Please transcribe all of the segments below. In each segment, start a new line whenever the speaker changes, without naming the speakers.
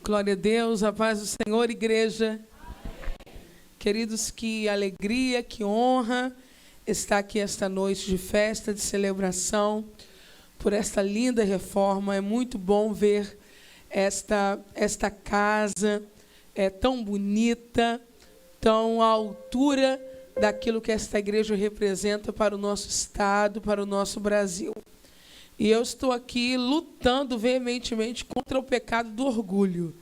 Glória a Deus, a paz do Senhor, igreja. Amém. Queridos, que alegria, que honra estar aqui esta noite de festa, de celebração, por esta linda reforma. É muito bom ver esta casa, tão bonita, tão à altura daquilo que esta igreja representa para o nosso estado, para o nosso Brasil. E eu estou aqui lutando veementemente contra o pecado do orgulho,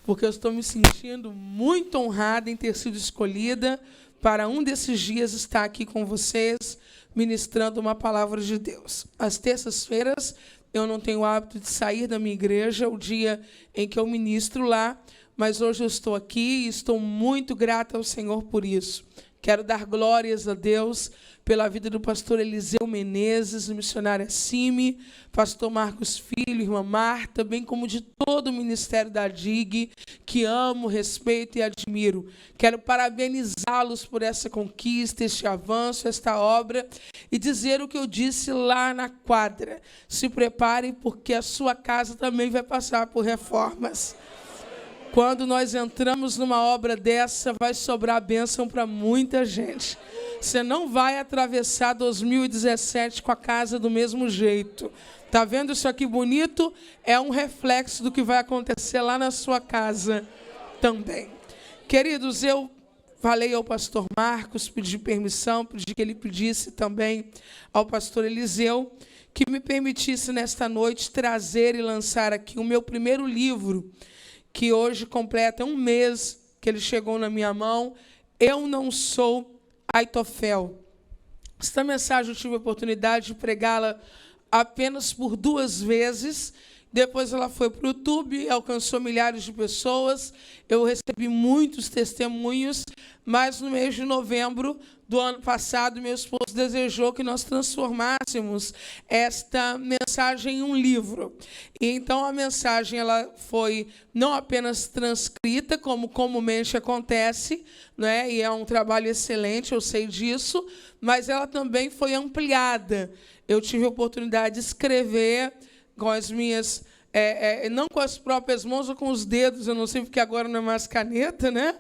porque eu estou me sentindo muito honrada em ter sido escolhida para um desses dias estar aqui com vocês, ministrando uma palavra de Deus. Às terças-feiras, eu não tenho o hábito de sair da minha igreja, o dia em que eu ministro lá, mas hoje eu estou aqui e estou muito grata ao Senhor por isso. Quero dar glórias a Deus pela vida do pastor Eliseu Menezes, do missionário Cime, pastor Marcos Filho, irmã Marta, bem como de todo o ministério da DIG, que amo, respeito e admiro. Quero parabenizá-los por essa conquista, este avanço, esta obra, e dizer o que eu disse lá na quadra. Se preparem, porque a sua casa também vai passar por reformas. Quando nós entramos numa obra dessa, vai sobrar bênção para muita gente. Você não vai atravessar 2017 com a casa do mesmo jeito. Está vendo isso aqui bonito? É um reflexo do que vai acontecer lá na sua casa também. Queridos, eu falei ao pastor Marcos, pedi permissão, pedi que ele pedisse também ao pastor Eliseu, que me permitisse nesta noite trazer e lançar aqui o meu primeiro livro, que hoje completa um mês que ele chegou na minha mão. Eu não sou Aitofel. Esta mensagem eu tive a oportunidade de pregá-la apenas por 2 vezes. Depois ela foi para o YouTube, alcançou milhares de pessoas. Eu recebi muitos testemunhos, mas no mês de novembro do ano passado, meu esposo desejou que nós transformássemos esta mensagem em um livro. E então a mensagem ela foi não apenas transcrita, como comumente acontece, né? E é um trabalho excelente, eu sei disso, mas ela também foi ampliada. Eu tive a oportunidade de escrever com as minhas, não com as próprias mãos ou com os dedos, eu não sei porque agora não é mais caneta, né?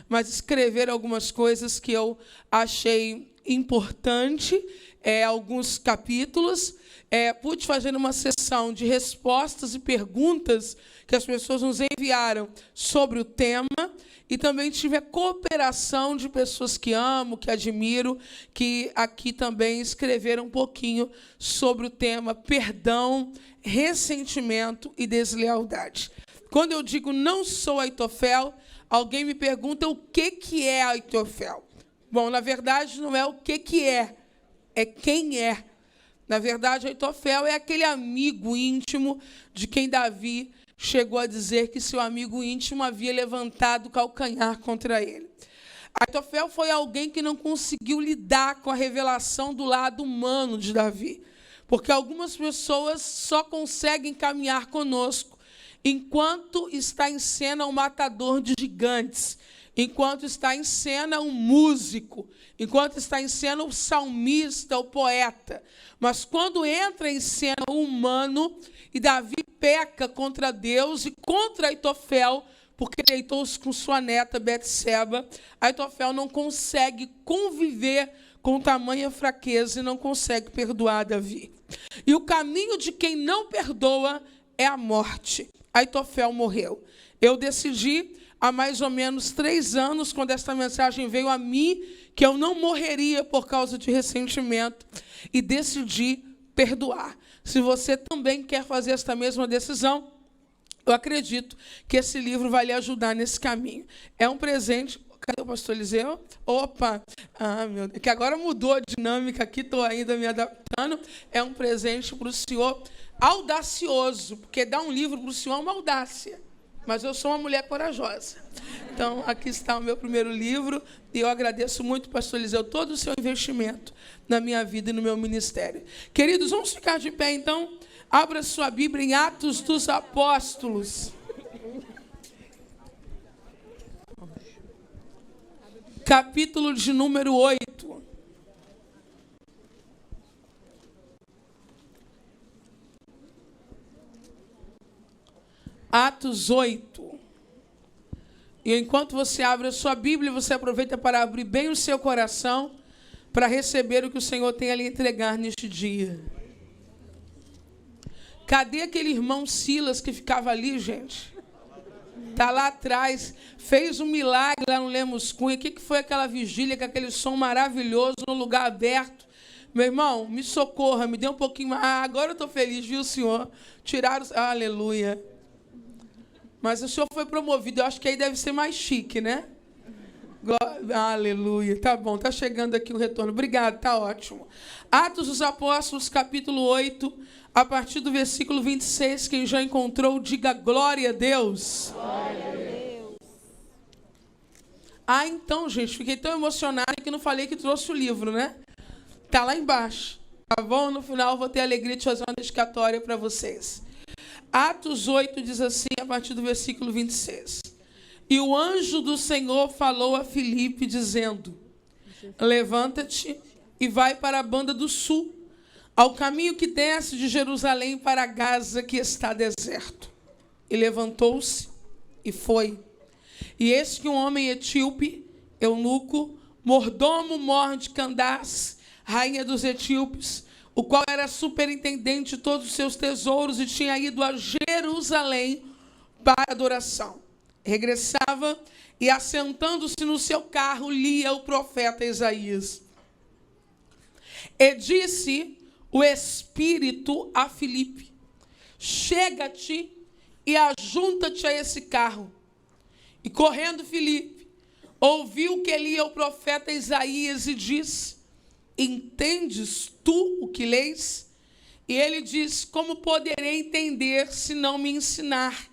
Mas escrever algumas coisas que eu achei importante, alguns capítulos. Pude fazer uma sessão de respostas e perguntas que as pessoas nos enviaram sobre o tema, e também tive a cooperação de pessoas que amo, que admiro, que aqui também escreveram um pouquinho sobre o tema perdão, ressentimento e deslealdade. Quando eu digo não sou Aitofel, alguém me pergunta o que é Aitofel. Bom, na verdade, não é o que é quem é. Na verdade, Aitofel é aquele amigo íntimo de quem Davi chegou a dizer que seu amigo íntimo havia levantado o calcanhar contra ele. Aitofel foi alguém que não conseguiu lidar com a revelação do lado humano de Davi, porque algumas pessoas só conseguem caminhar conosco enquanto está em cena um matador de gigantes, enquanto está em cena um músico, enquanto está em cena o salmista, o poeta. Mas quando entra em cena o humano, e Davi peca contra Deus e contra Aitofel, porque deitou-se com sua neta Betseba, Aitofel não consegue conviver com tamanha fraqueza e não consegue perdoar Davi. E o caminho de quem não perdoa é a morte. Aitofel morreu. Eu decidi, há mais ou menos 3 anos, quando esta mensagem veio a mim, que eu não morreria por causa de ressentimento, e decidi perdoar. Se você também quer fazer esta mesma decisão, eu acredito que esse livro vai lhe ajudar nesse caminho. É um presente. Cadê o pastor Eliseu? Opa! Meu Deus, que agora mudou a dinâmica aqui, estou ainda me adaptando. É um presente para o senhor audacioso, porque dar um livro para o senhor é uma audácia. Mas eu sou uma mulher corajosa. Então, aqui está o meu primeiro livro, e eu agradeço muito, pastor Eliseu, todo o seu investimento na minha vida e no meu ministério. Queridos, vamos ficar de pé, então. Abra sua Bíblia em Atos dos Apóstolos. Capítulo de número 8. Atos 8. E enquanto você abre a sua Bíblia, você aproveita para abrir bem o seu coração para receber o que o Senhor tem a lhe entregar neste dia. Cadê aquele irmão Silas que ficava ali, gente? Está lá atrás, fez um milagre lá no Lemos Cunha. O que foi aquela vigília com aquele som maravilhoso no lugar aberto? Meu irmão, me socorra, me dê um pouquinho mais. Agora eu estou feliz, viu, senhor? Tiraram. Aleluia. Mas o senhor foi promovido, eu acho que aí deve ser mais chique, né? Aleluia. Tá bom, tá chegando aqui o retorno. Obrigado, tá ótimo. Atos dos Apóstolos, capítulo 8, a partir do versículo 26, quem já encontrou, diga glória a Deus. Glória a Deus. Então, gente, fiquei tão emocionada que não falei que trouxe o livro, né? Tá lá embaixo, tá bom? No final eu vou ter a alegria de fazer uma dedicatória para vocês. Atos 8 diz assim, a partir do versículo 26. E o anjo do Senhor falou a Filipe, dizendo: levanta-te e vai para a banda do sul, ao caminho que desce de Jerusalém para Gaza, que está deserto. E levantou-se e foi. E eis que um homem etíope, eunuco, mordomo mor de Candace, rainha dos etíopes, o qual era superintendente de todos os seus tesouros e tinha ido a Jerusalém para adoração. Regressava e, assentando-se no seu carro, lia o profeta Isaías. E disse o Espírito a Filipe: chega-te e ajunta-te a esse carro. E correndo Filipe, ouviu que lia o profeta Isaías e disse: entendes tu o que lês? E ele diz: como poderei entender se não me ensinar?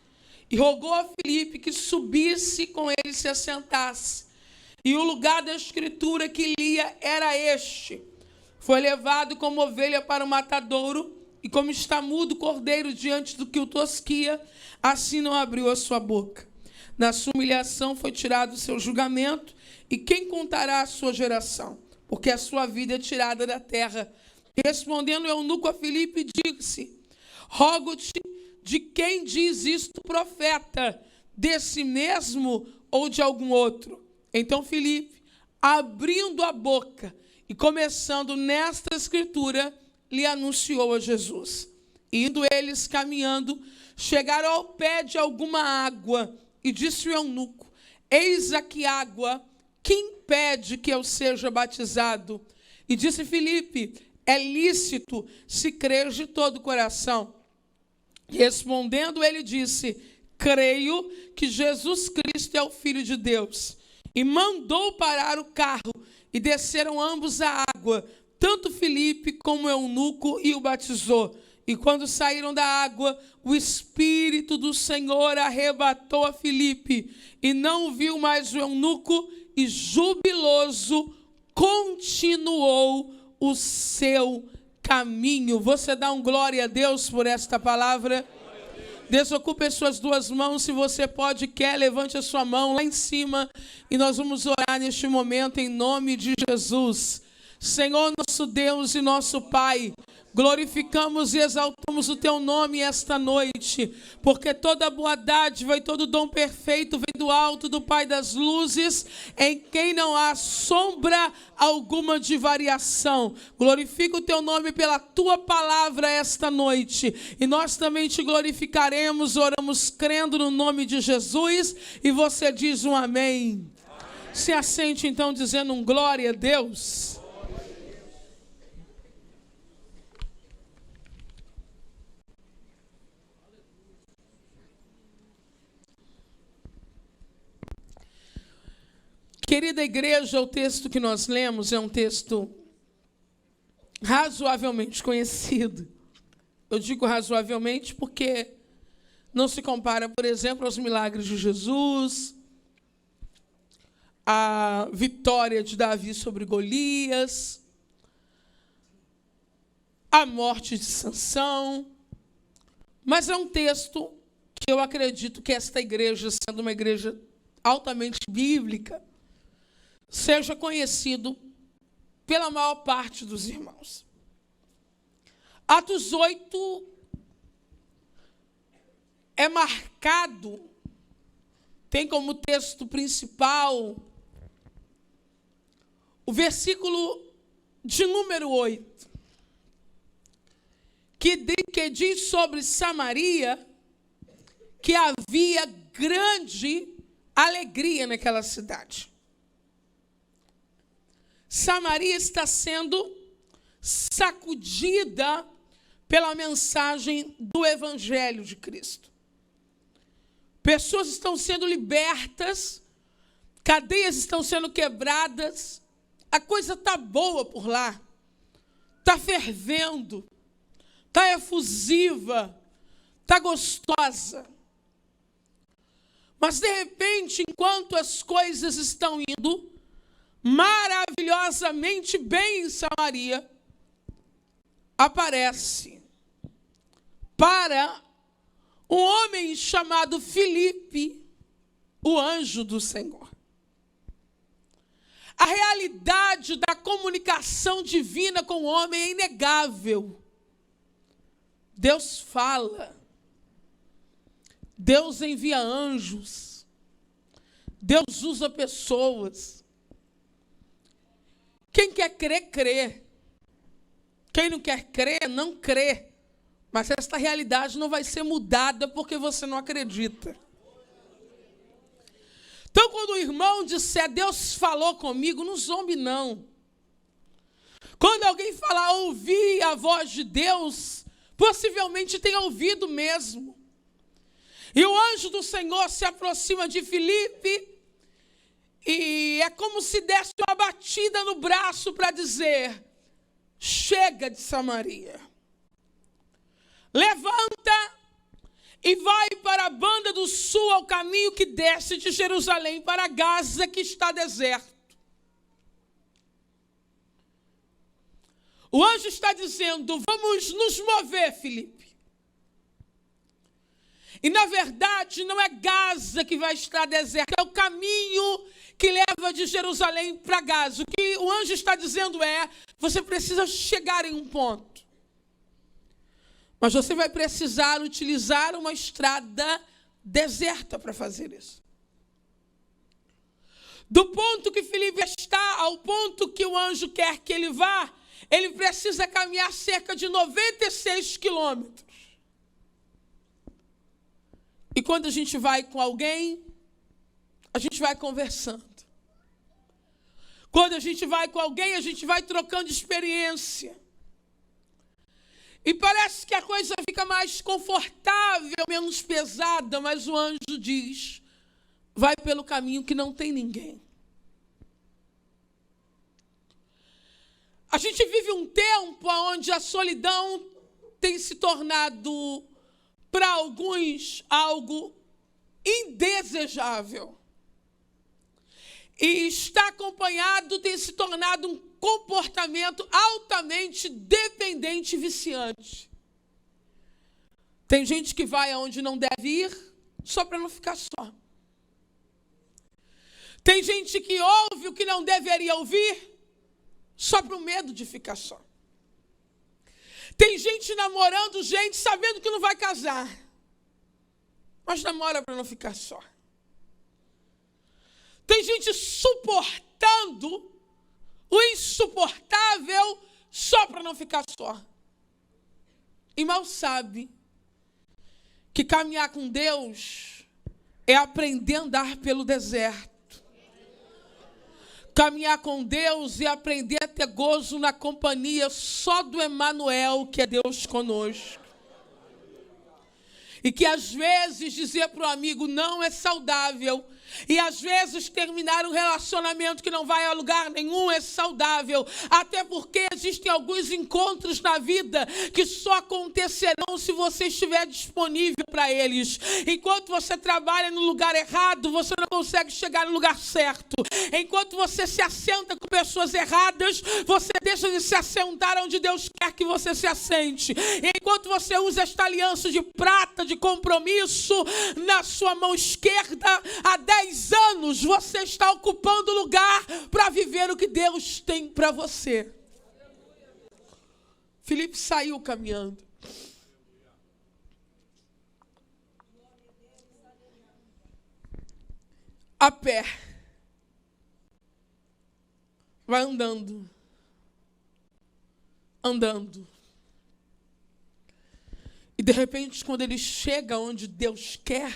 E rogou a Filipe que subisse com ele e se assentasse. E o lugar da escritura que lia era este: foi levado como ovelha para o matadouro, e como está mudo o cordeiro diante do que o tosquia, assim não abriu a sua boca. Na sua humilhação foi tirado o seu julgamento, e quem contará a sua geração? Porque a sua vida é tirada da terra. Respondendo o eunuco a Filipe, disse: rogo-te, de quem diz isto profeta? Desse mesmo ou de algum outro? Então Filipe, abrindo a boca e começando nesta escritura, lhe anunciou a Jesus. Indo eles caminhando, chegaram ao pé de alguma água, e disse o eunuco: eis aqui água, quem impede que eu seja batizado? E disse Filipe: é lícito, se creres de todo o coração. Respondendo, ele disse: creio que Jesus Cristo é o Filho de Deus. E mandou parar o carro, e desceram ambos à água, tanto Filipe como o eunuco, e o batizou. E quando saíram da água, o Espírito do Senhor arrebatou a Filipe, e não viu mais o eunuco, e jubiloso continuou o seu caminho. Você dá um glória a Deus por esta palavra? Desocupe as suas duas mãos, se você pode e quer, levante a sua mão lá em cima e nós vamos orar neste momento em nome de Jesus. Senhor, nosso Deus e nosso Pai, glorificamos e exaltamos o Teu nome esta noite, porque toda boa dádiva e todo dom perfeito vem do alto do Pai das luzes, em quem não há sombra alguma de variação. Glorifica o Teu nome pela Tua palavra esta noite, e nós também Te glorificaremos, oramos crendo no nome de Jesus, e você diz um amém. Se assente então dizendo um glória a Deus. Querida igreja, o texto que nós lemos é um texto razoavelmente conhecido. Eu digo razoavelmente porque não se compara, por exemplo, aos milagres de Jesus, a vitória de Davi sobre Golias, a morte de Sansão. Mas é um texto que eu acredito que esta igreja, sendo uma igreja altamente bíblica, seja conhecido pela maior parte dos irmãos. Atos 8 é marcado, tem como texto principal o versículo de número 8, que diz sobre Samaria que havia grande alegria naquela cidade. Samaria está sendo sacudida pela mensagem do Evangelho de Cristo. Pessoas estão sendo libertas, cadeias estão sendo quebradas, a coisa está boa por lá, está fervendo, está efusiva, está gostosa. Mas, de repente, enquanto as coisas estão indo maravilhosamente bem em Samaria, aparece para um homem chamado Filipe, o anjo do Senhor. A realidade da comunicação divina com o homem é inegável. Deus fala. Deus envia anjos. Deus usa pessoas. Quem quer crer, crê. Quem não quer crer, não crê. Mas esta realidade não vai ser mudada porque você não acredita. Então, quando o irmão disser, Deus falou comigo, não zombe, não. Quando alguém falar, ouvi a voz de Deus, possivelmente tenha ouvido mesmo. E o anjo do Senhor se aproxima de Filipe e é como se desse uma batida no braço para dizer, chega de Samaria. Levanta e vai para a banda do sul, ao caminho que desce de Jerusalém para Gaza, que está deserto. O anjo está dizendo, vamos nos mover, Filipe. E, na verdade, não é Gaza que vai estar deserta, é o caminho que leva de Jerusalém para Gaza. O que o anjo está dizendo é, você precisa chegar em um ponto. Mas você vai precisar utilizar uma estrada deserta para fazer isso. Do ponto que Filipe está ao ponto que o anjo quer que ele vá, ele precisa caminhar cerca de 96 quilômetros. E quando a gente vai com alguém, a gente vai conversando. Quando a gente vai com alguém, a gente vai trocando experiência. E parece que a coisa fica mais confortável, menos pesada, mas o anjo diz, vai pelo caminho que não tem ninguém. A gente vive um tempo onde a solidão tem se tornado, para alguns, algo indesejável. E está acompanhado, tem se tornado um comportamento altamente dependente e viciante. Tem gente que vai aonde não deve ir, só para não ficar só. Tem gente que ouve o que não deveria ouvir, só para o medo de ficar só. Tem gente namorando gente sabendo que não vai casar, mas namora para não ficar só. Tem gente suportando o insuportável só para não ficar só. E mal sabe que caminhar com Deus é aprender a andar pelo deserto. Caminhar com Deus e aprender a ter gozo na companhia só do Emanuel, que é Deus conosco. E que às vezes dizer para o amigo não é saudável. E às vezes terminar um relacionamento que não vai a lugar nenhum é saudável. Até porque existem alguns encontros na vida que só acontecerão se você estiver disponível para eles. Enquanto você trabalha no lugar errado, você não consegue chegar no lugar certo. Enquanto você se assenta com pessoas erradas, você deixa de se assentar onde Deus quer que você se assente. Enquanto você usa esta aliança de prata, de compromisso, na sua mão esquerda, há 10 anos você está ocupando lugar para viver o que Deus tem para você. Filipe saiu caminhando. a pé. Vai andando. Andando. E de repente, quando ele chega onde Deus quer,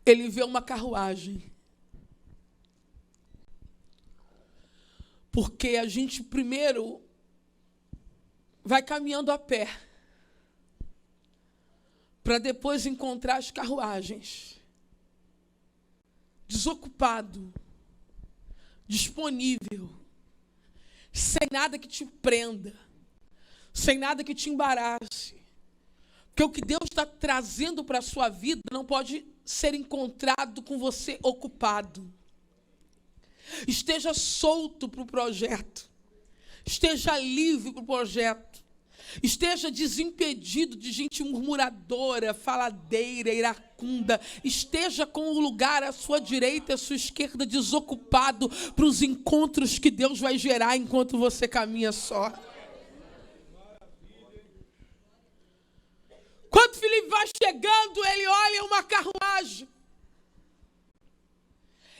ele vê uma carruagem. Porque a gente primeiro vai caminhando a pé, para depois encontrar as carruagens. Desocupado, disponível, sem nada que te prenda, sem nada que te embarace. Porque o que Deus está trazendo para a sua vida não pode ser encontrado com você ocupado. Esteja solto para o projeto. Esteja livre para o projeto. Esteja desimpedido de gente murmuradora, faladeira, iracunda. Esteja com o lugar à sua direita e à sua esquerda desocupado para os encontros que Deus vai gerar enquanto você caminha só. Quando Filipe vai chegando, ele olha uma carruagem.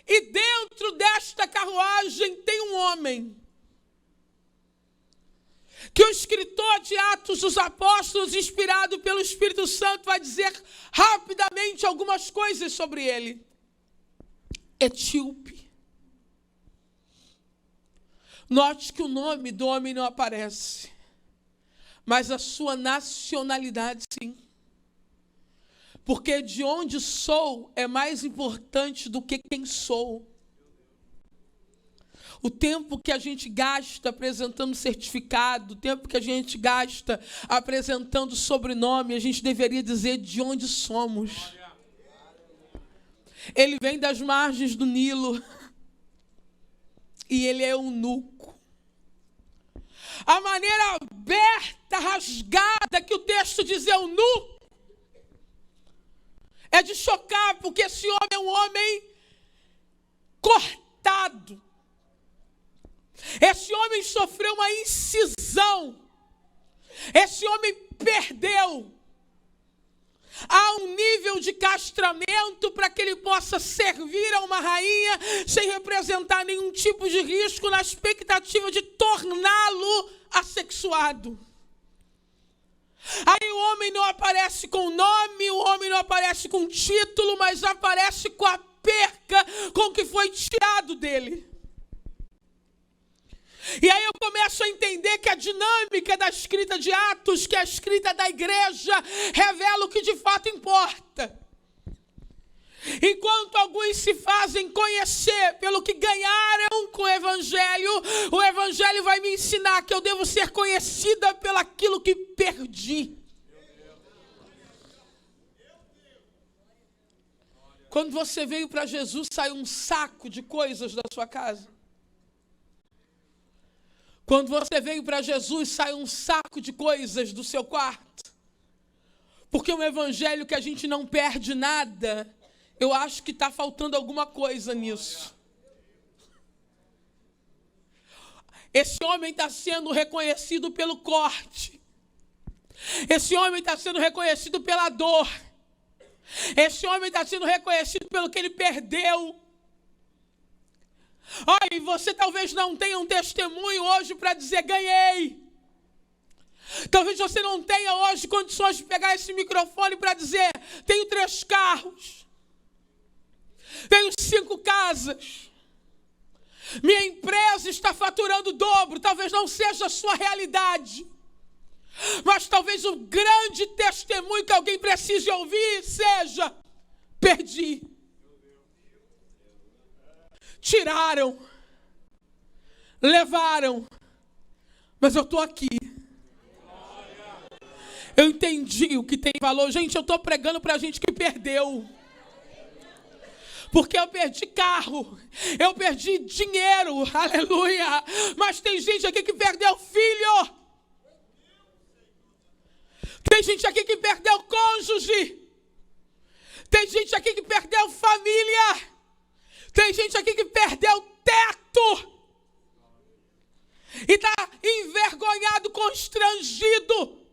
E dentro desta carruagem tem um homem que o escritor de Atos dos Apóstolos, inspirado pelo Espírito Santo, vai dizer rapidamente algumas coisas sobre ele. Etíope. Note que o nome do homem não aparece, mas a sua nacionalidade sim. Porque de onde sou é mais importante do que quem sou. O tempo que a gente gasta apresentando certificado, o tempo que a gente gasta apresentando sobrenome, a gente deveria dizer de onde somos. Ele vem das margens do Nilo e ele é eunuco. A maneira aberta, rasgada que o texto diz eunuco, é de chocar, porque esse homem é um homem cortado. Esse homem sofreu uma incisão. Esse homem perdeu. Há um nível de castramento para que ele possa servir a uma rainha sem representar nenhum tipo de risco, na expectativa de torná-lo assexuado. Aí o homem não aparece com nome, o homem não aparece com título, mas aparece com a perca com que foi tirado dele. E aí eu começo a entender que a dinâmica da escrita de Atos, que é a escrita da igreja, revela o que de fato importa. Enquanto alguns se fazem conhecer pelo que ganharam com o Evangelho vai me ensinar que eu devo ser conhecida pelo aquilo que perdi. Quando você veio para Jesus, saiu um saco de coisas da sua casa. Quando você veio para Jesus, saiu um saco de coisas do seu quarto. Porque um evangelho que a gente não perde nada, eu acho que está faltando alguma coisa nisso. Esse homem está sendo reconhecido pelo corte. Esse homem está sendo reconhecido pela dor. Esse homem está sendo reconhecido pelo que ele perdeu. Olha, e você talvez não tenha um testemunho hoje para dizer ganhei. Talvez você não tenha hoje condições de pegar esse microfone para dizer tenho 3 carros. Tenho 5 casas. Minha empresa está faturando o dobro. Talvez não seja a sua realidade. Mas talvez o grande testemunho que alguém precise ouvir seja: perdi. Tiraram. Levaram. Mas eu estou aqui. Eu entendi o que tem valor. Gente, eu estou pregando para gente que perdeu. Porque eu perdi carro, eu perdi dinheiro, aleluia. Mas tem gente aqui que perdeu filho. Tem gente aqui que perdeu cônjuge. Tem gente aqui que perdeu família. Tem gente aqui que perdeu teto. E está envergonhado, constrangido.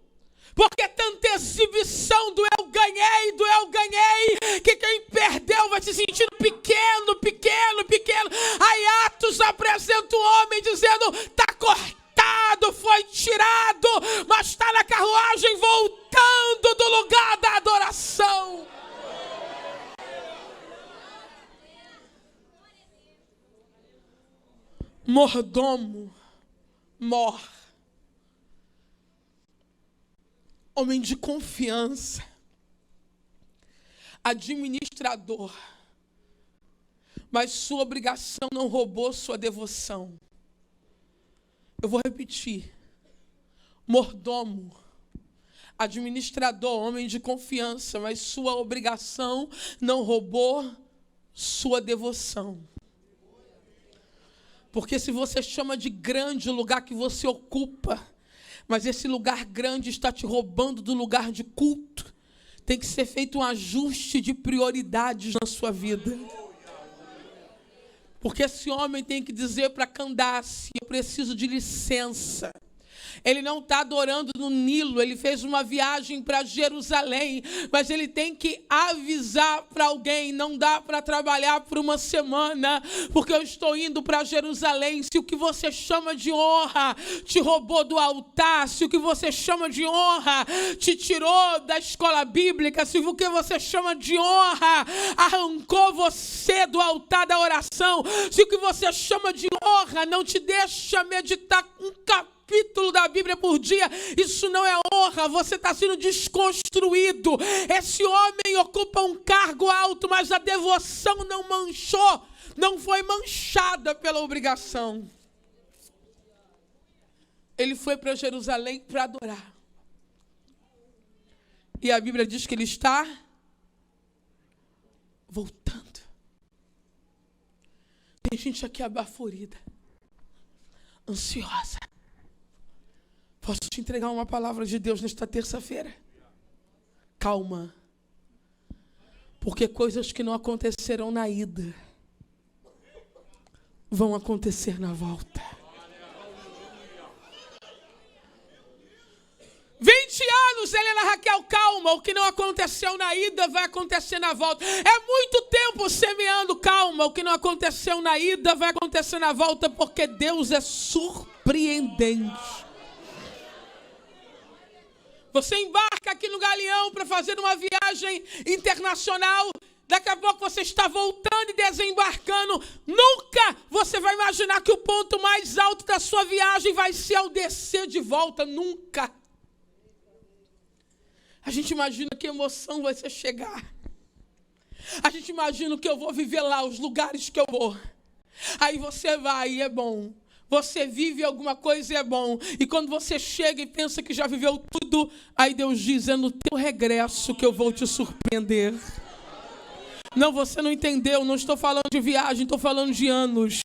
Porque tanta exibição do eu ganhei, que quem perdeu vai se sentir mordomo, homem de confiança, administrador, mas sua obrigação não roubou sua devoção. Eu vou repetir. Mordomo, administrador, homem de confiança, mas sua obrigação não roubou sua devoção. Porque se você chama de grande o lugar que você ocupa, mas esse lugar grande está te roubando do lugar de culto, tem que ser feito um ajuste de prioridades na sua vida. Porque esse homem tem que dizer para Candace: eu preciso de licença. Ele não está adorando no Nilo, ele fez uma viagem para Jerusalém, mas ele tem que avisar para alguém: não dá para trabalhar por uma semana, porque eu estou indo para Jerusalém. Se o que você chama de honra te roubou do altar, se o que você chama de honra te tirou da escola bíblica, se o que você chama de honra arrancou você do altar da oração, se o que você chama de honra não te deixa meditar um capítulo da Bíblia por dia, isso não é honra, você está sendo desconstruído. Esse homem ocupa um cargo alto, mas a devoção não manchou, não foi manchada pela obrigação. Ele foi para Jerusalém para adorar. E a Bíblia diz que ele está voltando. Tem gente aqui abaforida, ansiosa. Posso te entregar uma palavra de Deus nesta terça-feira? Calma. Porque coisas que não acontecerão na ida vão acontecer na volta. 20 anos, Helena Raquel, calma. O que não aconteceu na ida vai acontecer na volta. É muito tempo semeando, calma. O que não aconteceu na ida vai acontecer na volta, porque Deus é surpreendente. Você embarca aqui no Galeão para fazer uma viagem internacional. Daqui a pouco você está voltando e desembarcando. Nunca você vai imaginar que o ponto mais alto da sua viagem vai ser ao descer de volta. Nunca. A gente imagina que emoção vai ser chegar. A gente imagina que eu vou viver lá, os lugares que eu vou. Aí você vai e é bom. Você vive alguma coisa e é bom. E quando você chega e pensa que já viveu tudo, aí Deus diz: é no teu regresso que eu vou te surpreender. Não, você não entendeu, não estou falando de viagem, estou falando de anos.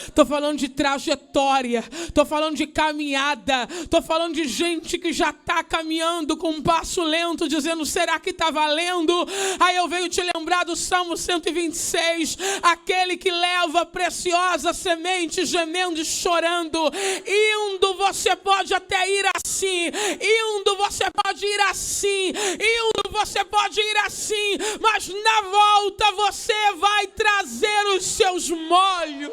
Estou falando de trajetória, estou falando de caminhada, estou falando de gente que já está caminhando com um passo lento, dizendo: será que está valendo? Aí eu venho te lembrar do Salmo 126, aquele que leva a preciosa semente gemendo e chorando. Indo você pode até ir assim, indo você pode ir assim, indo você pode ir assim, mas na volta você vai trazer os seus molhos.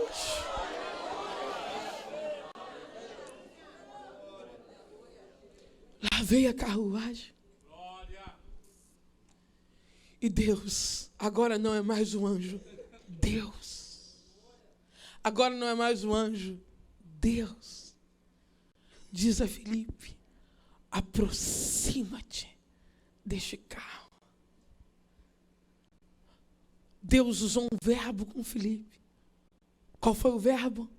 Lá veio a carruagem. E Deus, agora não é mais um anjo. Deus. Agora não é mais um anjo. Deus. Diz a Filipe: aproxima-te deste carro. Deus usou um verbo com Filipe. Qual foi o verbo?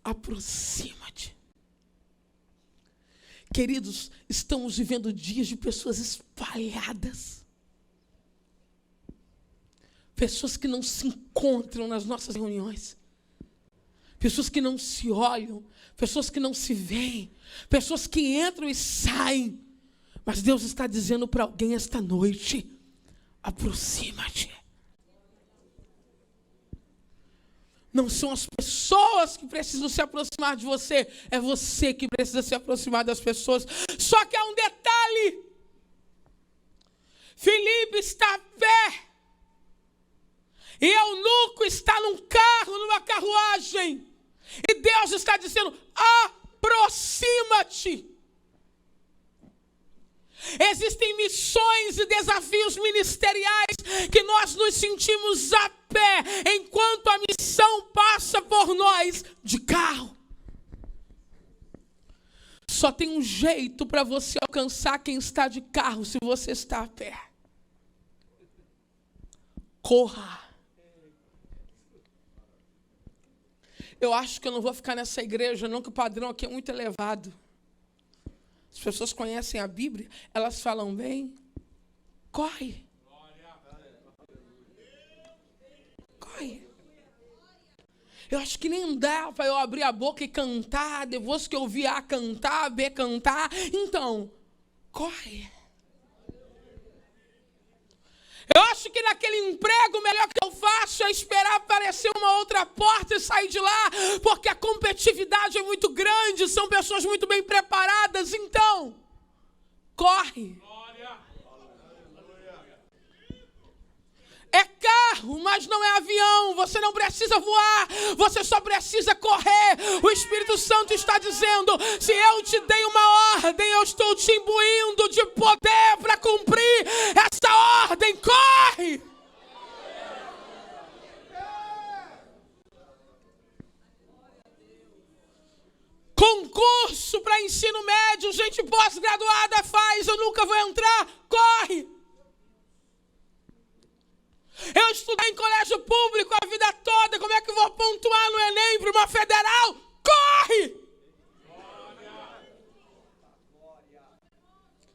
Aproxima-te. Queridos, estamos vivendo dias de pessoas espalhadas. Pessoas que não se encontram nas nossas reuniões. Pessoas que não se olham. Pessoas que não se veem. Pessoas que entram e saem. Mas Deus está dizendo para alguém esta noite: aproxima-te. Não são as pessoas que precisam se aproximar de você. É você que precisa se aproximar das pessoas. Só que há um detalhe. Filipe está a pé. E Eunuco está num carro, numa carruagem. E Deus está dizendo: aproxima-te. Existem missões e desafios ministeriais que nós nos sentimos a pé, enquanto a missão perseguição passa por nós de carro. Só tem um jeito para você alcançar quem está de carro se você está a pé. Corra. Eu acho que eu não vou ficar nessa igreja, não, que o padrão aqui é muito elevado. As pessoas conhecem a Bíblia, elas falam bem. Corre. Corre. Eu acho que nem dá para eu abrir a boca e cantar, depois que eu vi A cantar, B cantar. Então, corre. Eu acho que naquele emprego, o melhor que eu faço é esperar aparecer uma outra porta e sair de lá, porque a competitividade é muito grande, são pessoas muito bem preparadas. Então, corre. É carro, mas não é avião. Você não precisa voar, você só precisa correr. O Espírito Santo está dizendo: se eu te dei uma ordem, eu estou te imbuindo de poder para cumprir essa ordem. Corre! Concurso para ensino médio, gente pós-graduada faz, eu nunca vou entrar. Corre! Eu estudei em colégio público a vida toda, como é que eu vou pontuar no Enem para uma federal? Corre!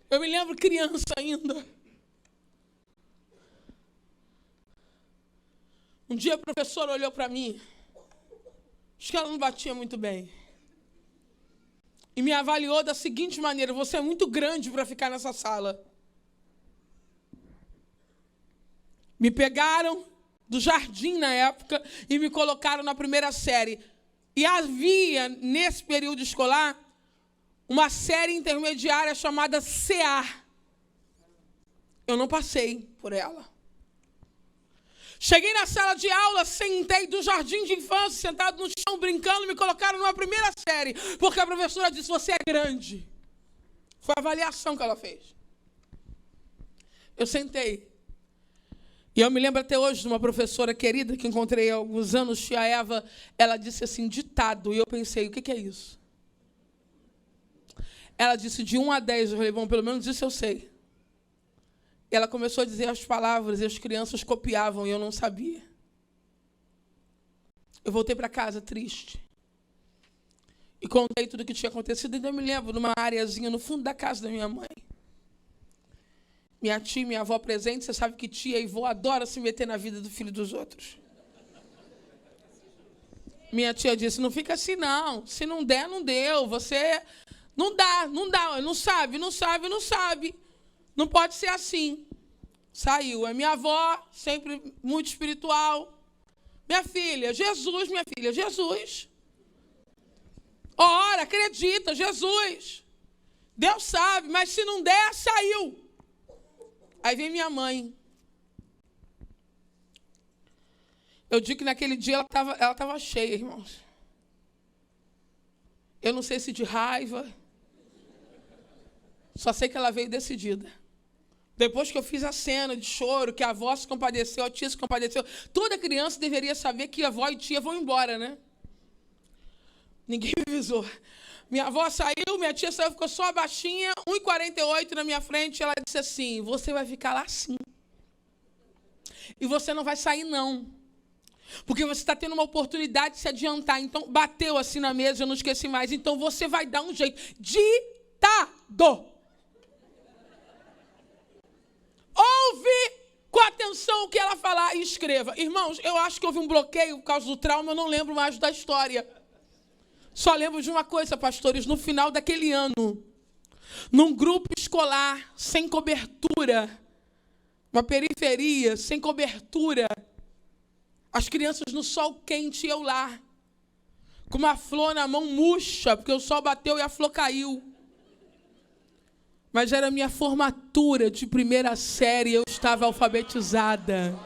Eu me lembro criança ainda. Um dia a professora olhou para mim, acho que ela não batia muito bem, e me avaliou da seguinte maneira: você é muito grande para ficar nessa sala. Me pegaram do jardim na época e me colocaram na primeira série. E havia, nesse período escolar, uma série intermediária chamada CA. Eu não passei por ela. Cheguei na sala de aula, sentei do jardim de infância, sentado no chão, brincando, me colocaram numa primeira série, porque a professora disse: você é grande. Foi a avaliação que ela fez. Eu sentei. E eu me lembro até hoje de uma professora querida que encontrei há alguns anos, tia Eva. Ela disse assim, ditado, e eu pensei: o que é isso? Ela disse de 1 a 10, eu falei: bom, pelo menos isso eu sei. E ela começou a dizer as palavras, e as crianças copiavam, e eu não sabia. Eu voltei para casa triste. E contei tudo o que tinha acontecido, e eu me lembro, numa areazinha no fundo da casa da minha mãe. Minha tia e minha avó presente, você sabe que tia e vó adoram se meter na vida do filho dos outros. Minha tia disse: não fica assim não, se não der, não deu, você... Não dá, não sabe, não pode ser assim. Saiu, a minha avó, sempre muito espiritual. Minha filha, Jesus. Ora, acredita, Jesus. Deus sabe, mas se não der, saiu. Aí vem minha mãe. Eu digo que naquele dia ela estava cheia, irmãos. Eu não sei se de raiva. Só sei que ela veio decidida. Depois que eu fiz a cena de choro, que a avó se compadeceu, a tia se compadeceu, toda criança deveria saber que a avó e tia vão embora, né? Ninguém me avisou. Minha avó saiu, minha tia saiu, ficou só a baixinha, 1,48 na minha frente. Ela disse assim: você vai ficar lá sim. E você não vai sair, não. Porque você está tendo uma oportunidade de se adiantar. Então, bateu assim na mesa, eu não esqueci mais. Então, você vai dar um jeito. Ditado. Ouve com atenção o que ela falar e escreva. Irmãos, eu acho que houve um bloqueio por causa do trauma, eu não lembro mais da história. Só lembro de uma coisa, pastores, no final daquele ano, num grupo escolar, sem cobertura, uma periferia, sem cobertura, as crianças no sol quente, eu lá, com uma flor na mão murcha, porque o sol bateu e a flor caiu. Mas era a minha formatura de primeira série, eu estava alfabetizada.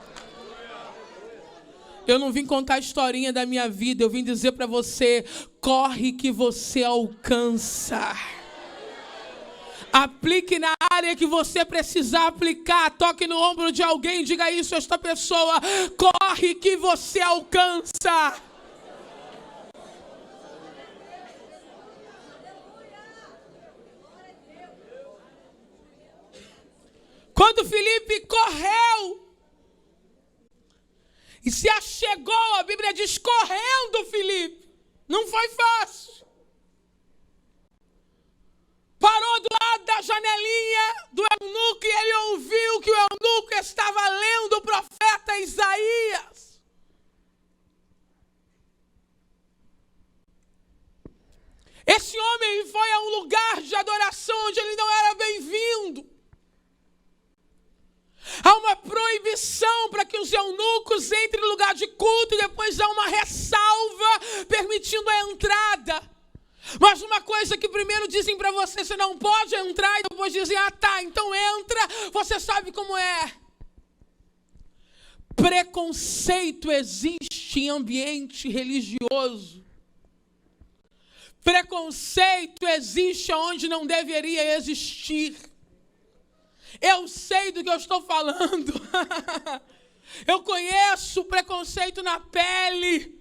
Eu não vim contar a historinha da minha vida, eu vim dizer para você: corre que você alcança. Aplique na área que você precisar aplicar. Toque no ombro de alguém, diga isso a esta pessoa. Corre que você alcança. Quando Filipe correu e se achegou, a Bíblia diz correndo Filipe. Não foi fácil. Parou do lado da janelinha do eunuco e ele ouviu que o eunuco estava lendo o profeta Isaías. Esse homem foi a um lugar de adoração onde ele não era bem-vindo. Há uma proibição para que os eunucos entrem no lugar de culto e depois há uma ressalva permitindo a entrada. Mas uma coisa que primeiro dizem para você, você não pode entrar, e depois dizem, tá, então entra, você sabe como é. Preconceito existe em ambiente religioso. Preconceito existe onde não deveria existir. Eu sei do que eu estou falando. Eu conheço o preconceito na pele.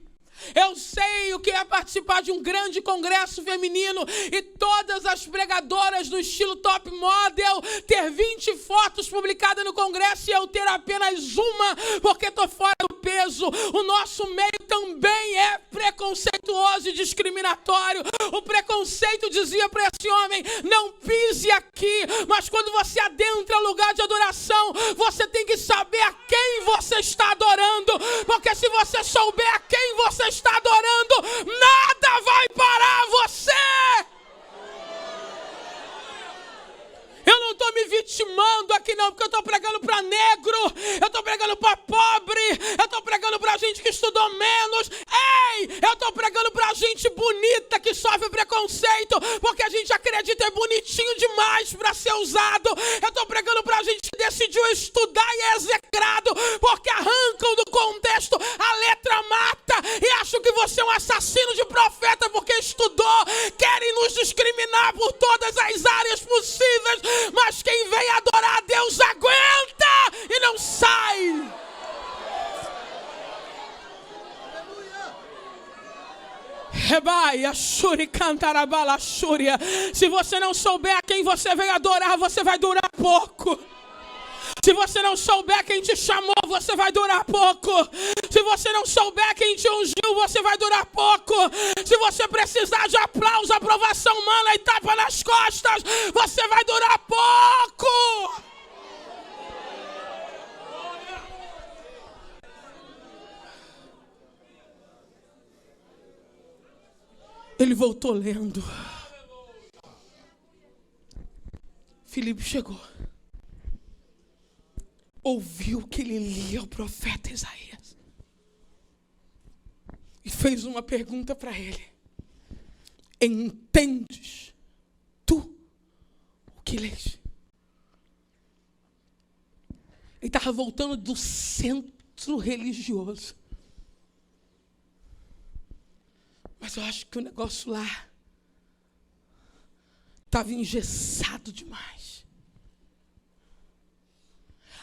Eu sei o que é participar de um grande congresso feminino e todas as pregadoras do estilo top model ter 20 fotos publicadas no congresso e eu ter apenas uma porque estou fora do peso. O nosso meio também é preconceituoso e discriminatório. O preconceito dizia para esse homem, não pise aqui, mas quando você adentra o lugar de adoração, você tem que saber a quem você está adorando, porque se você souber a quem você está adorando, nada vai parar você. Eu não estou me vitimando aqui não, porque eu estou pregando para negro, eu estou pregando para pobre, eu estou pregando para gente que estudou menos. Ei, eu estou pregando para gente bonita que sofre preconceito, porque a gente acredita é bonitinho demais para ser usado. Eu estou pregando para gente que decidiu estudar e é execrado, porque arrancam do contexto, a letra mata e acham que você é um assassino de profeta porque estudou. Querem nos discriminar por todas as áreas possíveis, mas quem vem adorar a Deus aguenta e não sai. Se você não souber a quem você veio adorar, você vai durar pouco. Se você não souber quem te chamou, você vai durar pouco. Se você não souber quem te ungiu, você vai durar pouco. Se você precisar de aplauso, aprovação humana e tapa nas costas, você vai durar pouco. Ele voltou lendo. Filipe chegou. Ouviu que ele lia o profeta Isaías. E fez uma pergunta para ele. Entendes tu o que lês? Ele estava voltando do centro religioso. Mas eu acho que o negócio lá estava engessado demais.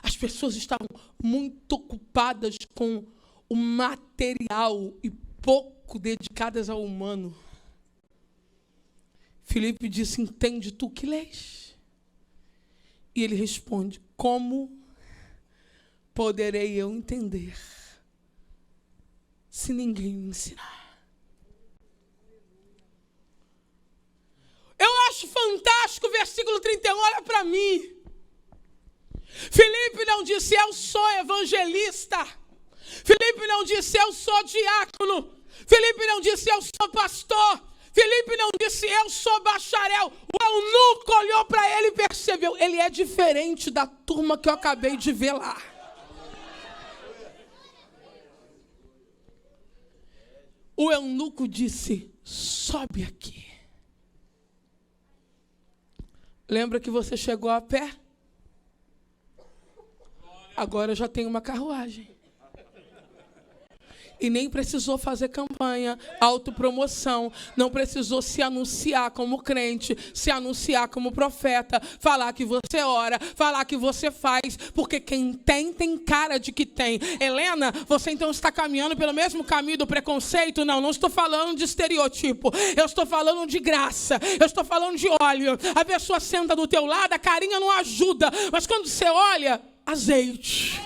As pessoas estavam muito ocupadas com o material e pouco dedicadas ao humano. Filipe disse, entende tu que lês? E ele responde, como poderei eu entender se ninguém me ensinar? Eu acho fantástico o versículo 31, olha para mim. Filipe não disse, eu sou evangelista. Filipe não disse, eu sou diácono. Filipe não disse, eu sou pastor. Filipe não disse, eu sou bacharel. O eunuco olhou para ele e percebeu, ele é diferente da turma que eu acabei de ver lá. O eunuco disse, sobe aqui. Lembra que você chegou a pé? Agora eu já tenho uma carruagem. E nem precisou fazer campanha, autopromoção. Não precisou se anunciar como crente, se anunciar como profeta, falar que você ora, falar que você faz, porque quem tem cara de que tem. Helena, você então está caminhando pelo mesmo caminho do preconceito? Não estou falando de estereotipo. Eu estou falando de graça. Eu estou falando de óleo. A pessoa senta do teu lado, a carinha não ajuda. Mas quando você olha, azeite.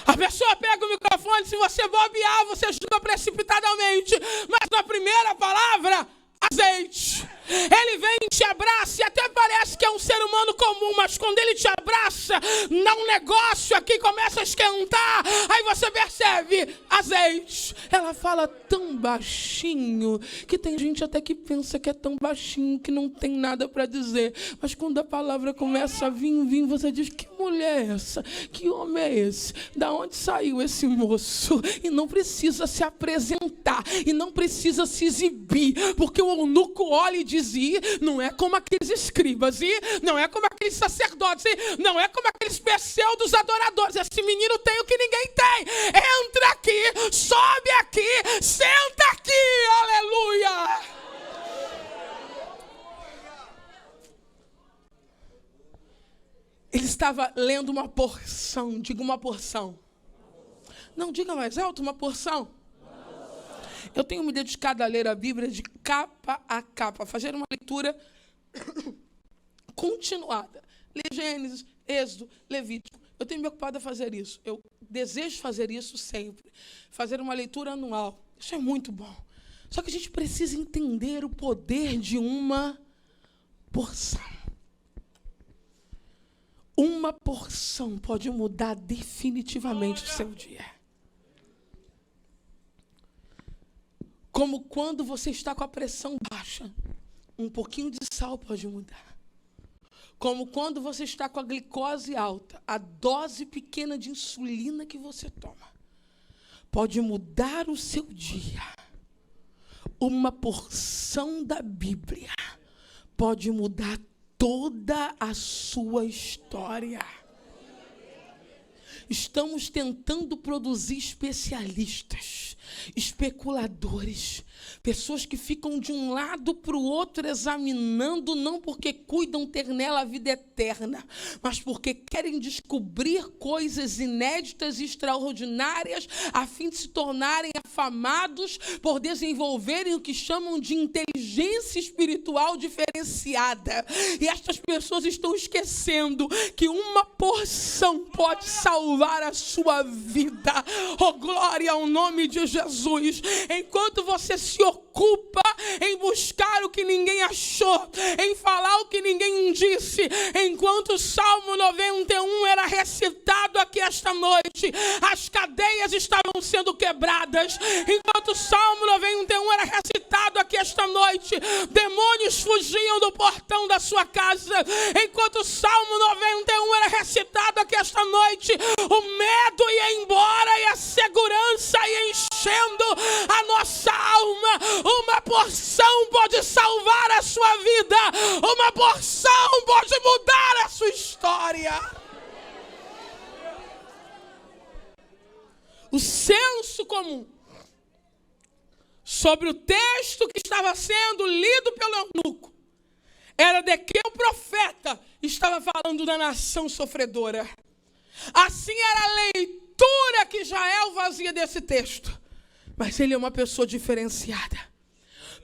A pessoa pega o microfone, se você bobear, você julga precipitadamente. Mas na primeira palavra, azeite. Ele vem e te abraça e até parece que é um ser humano comum, mas quando ele te abraça, um negócio aqui começa a esquentar, aí você percebe, azeite. Ela fala tão baixinho, que tem gente até que pensa que é tão baixinho, que não tem nada para dizer. Mas quando a palavra começa a vir, você diz, que mulher é essa? Que homem é esse? Da onde saiu esse moço? E não precisa se apresentar, e não precisa se exibir, porque o eunuco olha e diz, não é como aqueles escribas, não é como aqueles sacerdotes, não é como aqueles pseudos adoradores. Esse menino tem o que ninguém tem. Entra aqui, sobe aqui, senta aqui, aleluia. Ele estava lendo uma porção, diga uma porção. Não, diga mais alto, uma porção. Eu tenho me dedicado a ler a Bíblia de capa a capa, fazer uma leitura continuada. Ler Gênesis, Êxodo, Levítico. Eu tenho me ocupado a fazer isso. Eu desejo fazer isso sempre. Fazer uma leitura anual. Isso é muito bom. Só que a gente precisa entender o poder de uma porção. Uma porção pode mudar definitivamente o seu dia. Como quando você está com a pressão baixa, um pouquinho de sal pode mudar. Como quando você está com a glicose alta, a dose pequena de insulina que você toma pode mudar o seu dia. Uma porção da Bíblia pode mudar toda a sua história. Estamos tentando produzir especialistas, especuladores, pessoas que ficam de um lado para o outro examinando, não porque cuidam ter nela a vida eterna, mas porque querem descobrir coisas inéditas e extraordinárias, a fim de se tornarem afamados por desenvolverem o que chamam de inteligência espiritual diferenciada. E estas pessoas estão esquecendo que uma porção pode salvar a sua vida. Oh, glória ao nome de Jesus. Enquanto você se ocupa em buscar o que ninguém achou, em falar o que ninguém disse, enquanto o Salmo 91 era recitado aqui esta noite, as cadeias estavam sendo quebradas. Enquanto o Salmo 91 era recitado aqui esta noite, demônios fugiam do portão da sua casa. Enquanto o Salmo 91 era recitado aqui esta noite, o medo ia embora e a segurança ia enchendo a nossa alma. Uma porção pode salvar a sua vida. Uma porção pode mudar a sua história. O senso comum sobre o texto que estava sendo lido pelo eunuco era de que o profeta estava falando da nação sofredora. Assim era a leitura que Jael fazia desse texto. Mas ele é uma pessoa diferenciada.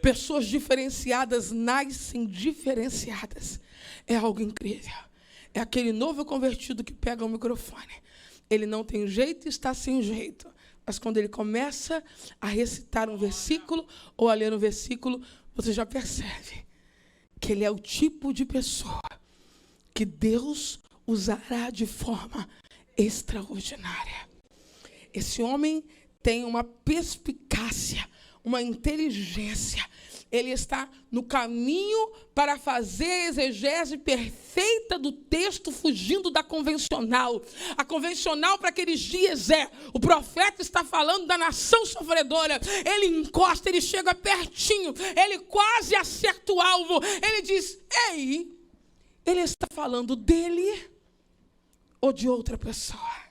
Pessoas diferenciadas nascem diferenciadas. É algo incrível. É aquele novo convertido que pega o microfone. Ele não tem jeito e está sem jeito. Mas quando ele começa a recitar um versículo ou a ler um versículo, você já percebe que ele é o tipo de pessoa que Deus usará de forma extraordinária. Esse homem tem uma perspicácia, uma inteligência. Ele está no caminho para fazer a exegese perfeita do texto, fugindo da convencional. A convencional para aqueles dias o profeta está falando da nação sofredora. Ele encosta, ele chega pertinho, ele quase acerta o alvo. Ele diz, ei, ele está falando dele ou de outra pessoa?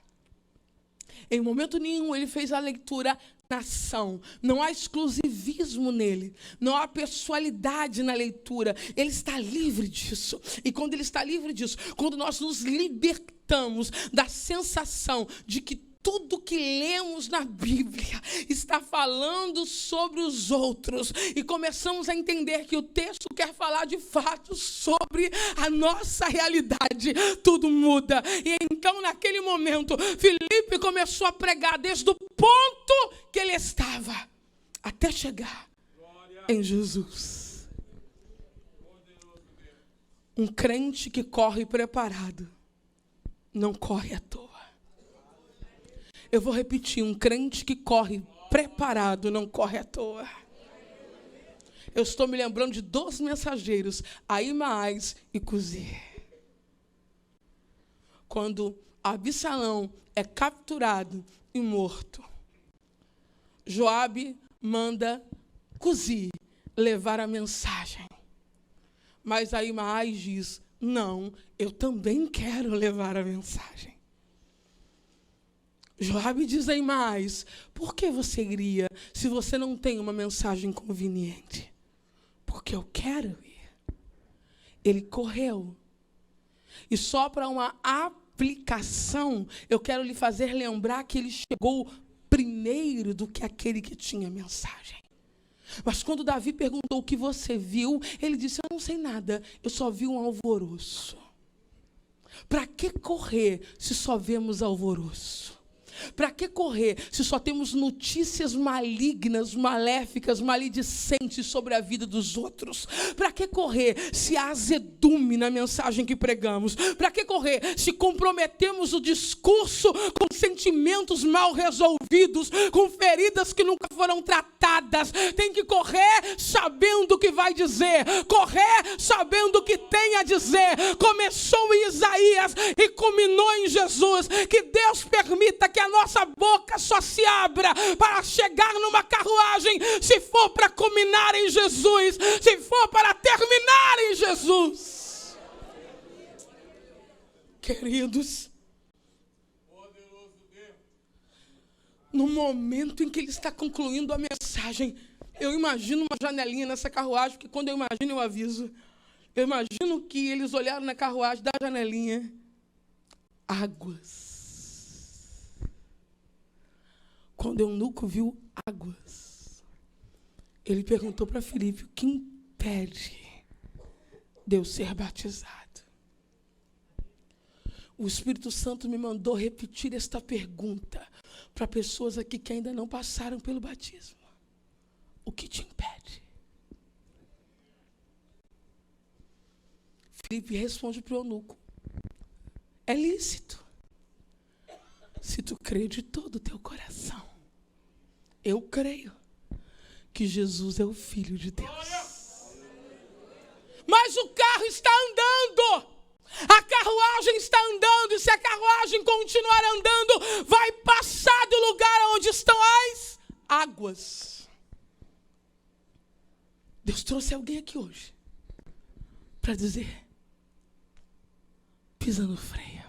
Em momento nenhum ele fez a leitura na ação. Não há exclusivismo nele. Não há pessoalidade na leitura. Ele está livre disso. E quando ele está livre disso, quando nós nos libertamos da sensação de que tudo que lemos na Bíblia está falando sobre os outros, e começamos a entender que o texto quer falar de fato sobre a nossa realidade, tudo muda. E então, naquele momento, Filipe começou a pregar desde o ponto que ele estava até chegar em Jesus. Um crente que corre preparado não corre à toa. Eu vou repetir, um crente que corre preparado não corre à toa. Eu estou me lembrando de 2 mensageiros, Ahimaás e Cusí. Quando Absalão é capturado e morto, Joabe manda Cusí levar a mensagem. Mas Ahimaás diz, não, eu também quero levar a mensagem. Joabe diz a Ahimaás, por que você iria se você não tem uma mensagem conveniente? Porque eu quero ir. Ele correu. E só para uma aplicação, eu quero lhe fazer lembrar que ele chegou primeiro do que aquele que tinha mensagem. Mas quando Davi perguntou o que você viu, ele disse, eu não sei nada, eu só vi um alvoroço. Para que correr se só vemos alvoroço? Para que correr se só temos notícias malignas, maléficas, maledicentes sobre a vida dos outros? Para que correr se há azedume na mensagem que pregamos? Para que correr se comprometemos o discurso com sentimentos mal resolvidos, com feridas que nunca foram tratadas? Tem que correr sabendo o que vai dizer, correr sabendo o que tem a dizer. Começou em Isaías e culminou em Jesus. Que Deus permita que a nossa boca só se abra para chegar numa carruagem, se for para culminar em Jesus, se for para terminar em Jesus. Queridos, no momento em que ele está concluindo a mensagem, eu imagino uma janelinha nessa carruagem, porque quando eu imagino eu aviso. Eu imagino que eles olharam na carruagem da janelinha, águas. Quando o eunuco viu águas, ele perguntou para Filipe, o que impede de eu ser batizado? O Espírito Santo me mandou repetir esta pergunta para pessoas aqui que ainda não passaram pelo batismo. O que te impede? Filipe responde para o eunuco, é lícito, se tu crê de todo o teu coração. Eu creio que Jesus é o Filho de Deus. Mas o carro está andando. A carruagem está andando. E se a carruagem continuar andando, vai passar do lugar onde estão as águas. Deus trouxe alguém aqui hoje para dizer, pisa no freio.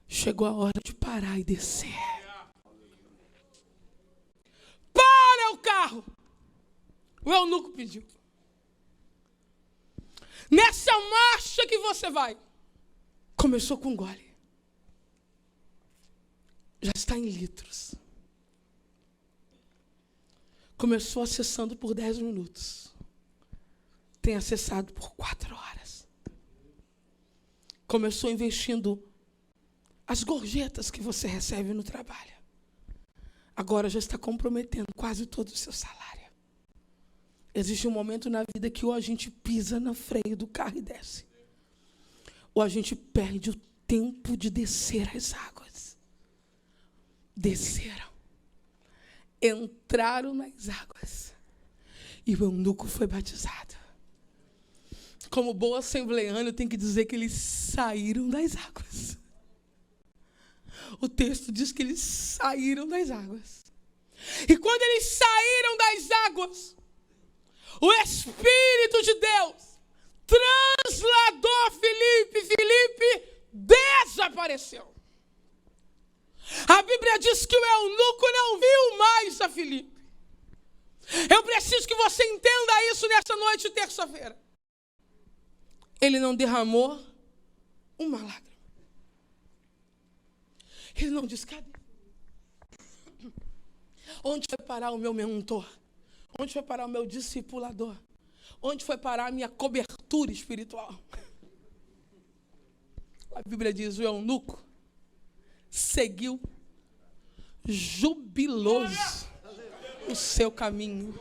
Chegou a hora de parar e descer. Para o carro! O eunuco pediu. Nessa marcha que você vai, começou com um gole. Já está em litros. Começou acessando por 10 minutos. Tem acessado por 4 horas. Começou investindo as gorjetas que você recebe no trabalho. Agora já está comprometendo quase todo o seu salário. Existe um momento na vida que ou a gente pisa no freio do carro e desce, ou a gente perde o tempo de descer as águas. Desceram. Entraram nas águas. E o eunuco foi batizado. Como boa assembleana, eu tenho que dizer que eles saíram das águas. O texto diz que eles saíram das águas. E quando eles saíram das águas, o Espírito de Deus trasladou Filipe. Filipe desapareceu. A Bíblia diz que o eunuco não viu mais a Filipe. Eu preciso que você entenda isso nessa noite de terça-feira. Ele não derramou uma lágrima. Ele não disse, cadê? Onde foi parar o meu mentor? Onde foi parar o meu discipulador? Onde foi parar a minha cobertura espiritual? A Bíblia diz, o eunuco seguiu jubiloso o seu caminho.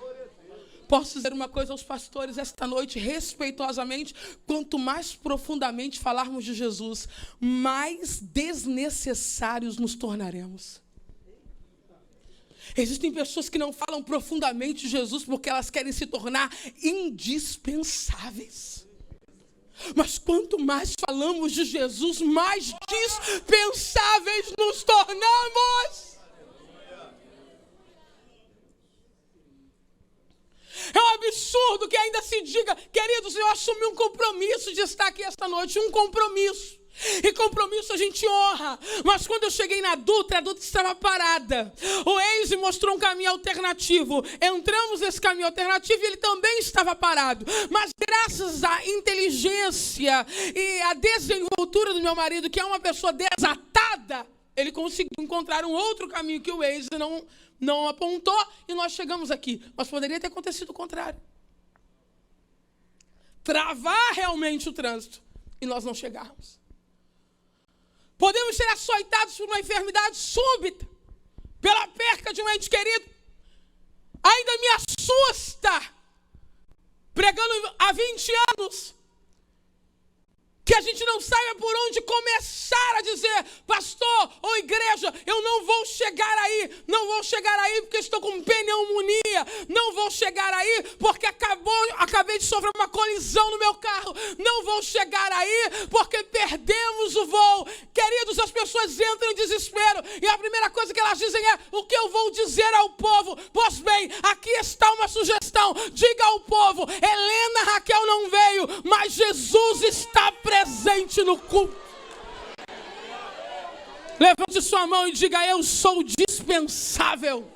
Posso dizer uma coisa aos pastores esta noite, respeitosamente, quanto mais profundamente falarmos de Jesus, mais desnecessários nos tornaremos. Existem pessoas que não falam profundamente de Jesus porque elas querem se tornar indispensáveis. Mas quanto mais falamos de Jesus, mais dispensáveis nos tornamos. É um absurdo que ainda se diga, queridos, eu assumi um compromisso de estar aqui esta noite, um compromisso. E compromisso a gente honra. Mas quando eu cheguei na Dutra, a Dutra estava parada. O Waze mostrou um caminho alternativo. Entramos nesse caminho alternativo e ele também estava parado. Mas graças à inteligência e à desenvoltura do meu marido, que é uma pessoa desatada, ele conseguiu encontrar um outro caminho que o Waze não apontou e nós chegamos aqui. Mas poderia ter acontecido o contrário. Travar realmente o trânsito e nós não chegarmos. Podemos ser açoitados por uma enfermidade súbita, pela perca de um ente querido. Ainda me assusta, pregando há 20 anos, que a gente não saiba por onde começar a dizer, pastor ou igreja, eu não vou chegar aí porque estou com pneumonia, não vou chegar aí porque acabei de sofrer uma colisão no meu carro, não vou chegar aí porque perdemos o voo. Queridos, as pessoas entram em desespero e a primeira coisa que elas dizem é, o que eu vou dizer ao povo? Pois bem, aqui está uma sugestão, diga ao povo, Helena Raquel não veio, mas Jesus está presente no culto. Levante sua mão e diga, eu sou dispensável.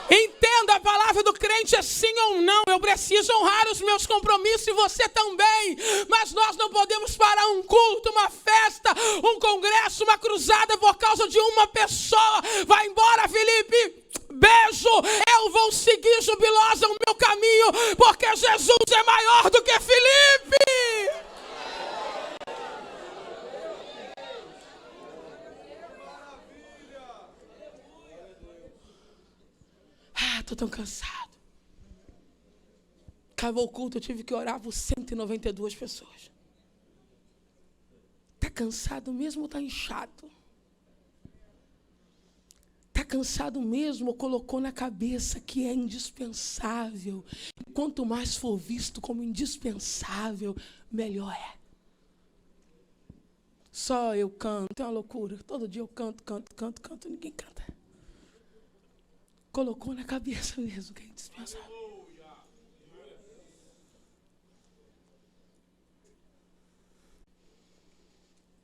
Entenda, a palavra do crente é sim ou não. Eu preciso honrar os meus compromissos e você também. Mas nós não podemos parar um culto, uma festa, um congresso, uma cruzada por causa de uma pessoa. Vai embora, Felipe. Beijo. Eu vou seguir jubilosa o meu caminho, porque Jesus é maior do que Felipe. Estou tão cansado. Acabou o culto, eu tive que orar por 192 pessoas. Está cansado mesmo ou está inchado? Está cansado mesmo ou colocou na cabeça que é indispensável? E quanto mais for visto como indispensável, melhor é. Só eu canto, é uma loucura. Todo dia eu canto, ninguém canta. Colocou na cabeça mesmo que é indispensável.